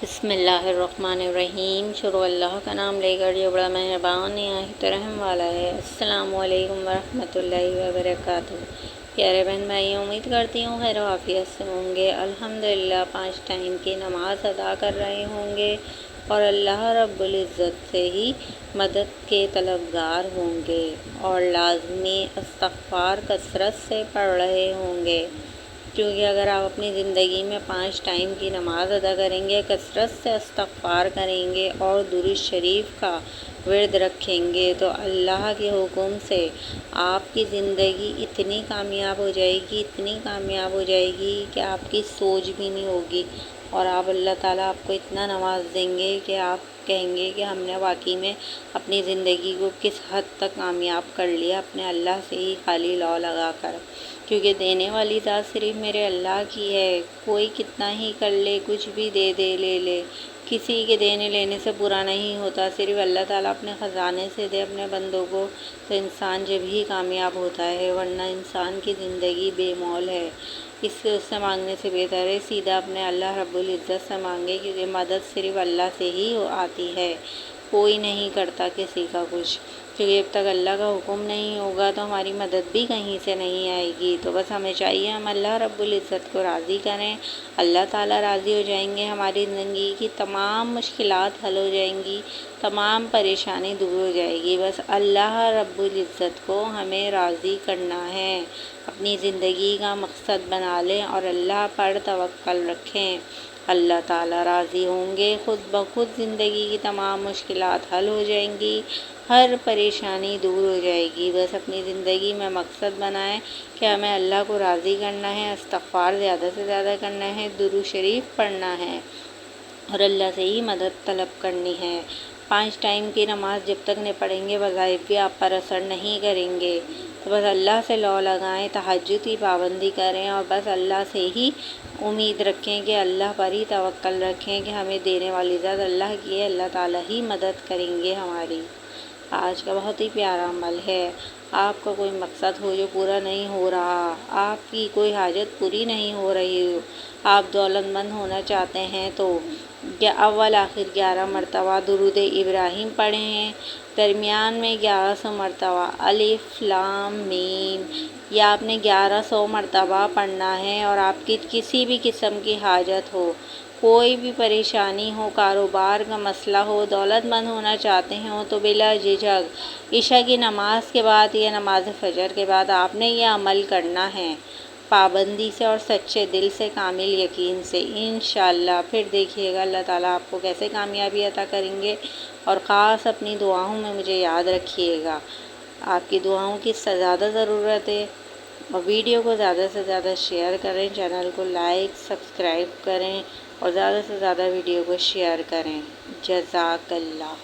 بسم اللہ الرحمن الرحیم۔ شروع اللہ کا نام لے کر جو بڑا مہربان نہایت رحم والا ہے۔ السلام علیکم ورحمۃ اللہ وبرکاتہ۔ پیارے بہن بھائی، امید کرتی ہوں خیر و عافیت سے ہوں گے۔ الحمدللہ 5 ٹائم کی نماز ادا کر رہے ہوں گے اور اللہ رب العزت سے ہی مدد کے طلبگار ہوں گے اور لازمی استغفار کثرت سے پڑھ رہے ہوں گے، کیونکہ اگر آپ اپنی زندگی میں 5 ٹائم کی نماز ادا کریں گے، کثرت سے استغفار کریں گے اور درود شریف کا ورد رکھیں گے تو اللہ کے حکم سے آپ کی زندگی اتنی کامیاب ہو جائے گی، اتنی کامیاب ہو جائے گی کہ آپ کی سوچ بھی نہیں ہوگی، اور اللہ تعالیٰ آپ کو اتنا نواز دیں گے کہ آپ کہیں گے کہ ہم نے واقعی میں اپنی زندگی کو کس حد تک کامیاب کر لیا اپنے اللہ سے ہی خالی لا لگا کر، کیونکہ دینے والی ذات صرف میرے اللہ کی ہے۔ کوئی کتنا ہی کر لے، کچھ بھی دے دے لے لے، کسی کے دینے لینے سے برا نہیں ہوتا، صرف اللہ تعالیٰ اپنے خزانے سے دے اپنے بندوں کو تو انسان جب ہی کامیاب ہوتا ہے، ورنہ انسان کی زندگی بے مول ہے۔ اس سے مانگنے سے بہتر ہے سیدھا اپنے اللہ رب العزت سے مانگے، کیونکہ مدد صرف اللہ سے ہی آتی ہے، کوئی نہیں کرتا کسی کا کچھ، کیونکہ جب تک اللہ کا حکم نہیں ہوگا تو ہماری مدد بھی کہیں سے نہیں آئے گی۔ تو بس ہمیں چاہیے ہم اللہ رب العزت کو راضی کریں، اللہ تعالیٰ راضی ہو جائیں گے، ہماری زندگی کی تمام مشکلات حل ہو جائیں گی، تمام پریشانی دور ہو جائے گی۔ بس اللہ رب العزت کو ہمیں راضی کرنا ہے، اپنی زندگی کا مقصد بنا لیں اور اللہ پر توکل رکھیں، اللہ تعالیٰ راضی ہوں گے، خود بخود زندگی کی تمام مشکلات حل ہو جائیں گی، ہر پریشانی دور ہو جائے گی۔ بس اپنی زندگی میں مقصد بنائیں کہ ہمیں اللہ کو راضی کرنا ہے، استغفار زیادہ سے زیادہ کرنا ہے، درود شریف پڑھنا ہے اور اللہ سے ہی مدد طلب کرنی ہے۔ 5 ٹائم کی نماز جب تک نہیں پڑھیں گے، وظائف بھی آپ پر اثر نہیں کریں گے، تو بس اللہ سے لو لگائیں، تہجد کی پابندی کریں اور بس اللہ سے ہی امید رکھیں کہ اللہ پر ہی توکل رکھیں کہ ہمیں دینے والی ذات اللہ کی ہے، اللہ تعالیٰ ہی مدد کریں گے ہماری۔ آج کا بہت ہی پیارا عمل ہے، آپ کا کوئی مقصد ہو جو پورا نہیں ہو رہا، آپ کی کوئی حاجت پوری نہیں ہو رہی ہو، آپ دولت مند ہونا چاہتے ہیں تو اول آخر 11 مرتبہ درود ابراہیم پڑھیں، درمیان میں 1100 مرتبہ الف لام میم، یا آپ نے 1100 مرتبہ پڑھنا ہے، اور آپ کی کسی بھی قسم کی حاجت ہو، کوئی بھی پریشانی ہو، کاروبار کا مسئلہ ہو، دولت مند ہونا چاہتے ہوں تو بلا جھجک عشاء کی نماز کے بعد یا نماز فجر کے بعد آپ نے یہ عمل کرنا ہے، پابندی سے اور سچے دل سے، کامل یقین سے، انشاءاللہ پھر دیکھیے گا اللہ تعالیٰ آپ کو کیسے کامیابی عطا کریں گے۔ اور خاص اپنی دعاؤں میں مجھے یاد رکھیے گا، آپ کی دعاؤں کی زیادہ ضرورت ہے، اور ویڈیو کو زیادہ سے زیادہ شیئر کریں، چینل کو لائک سبسکرائب کریں اور زیادہ سے زیادہ ویڈیو کو شیئر کریں۔ جزاک اللہ۔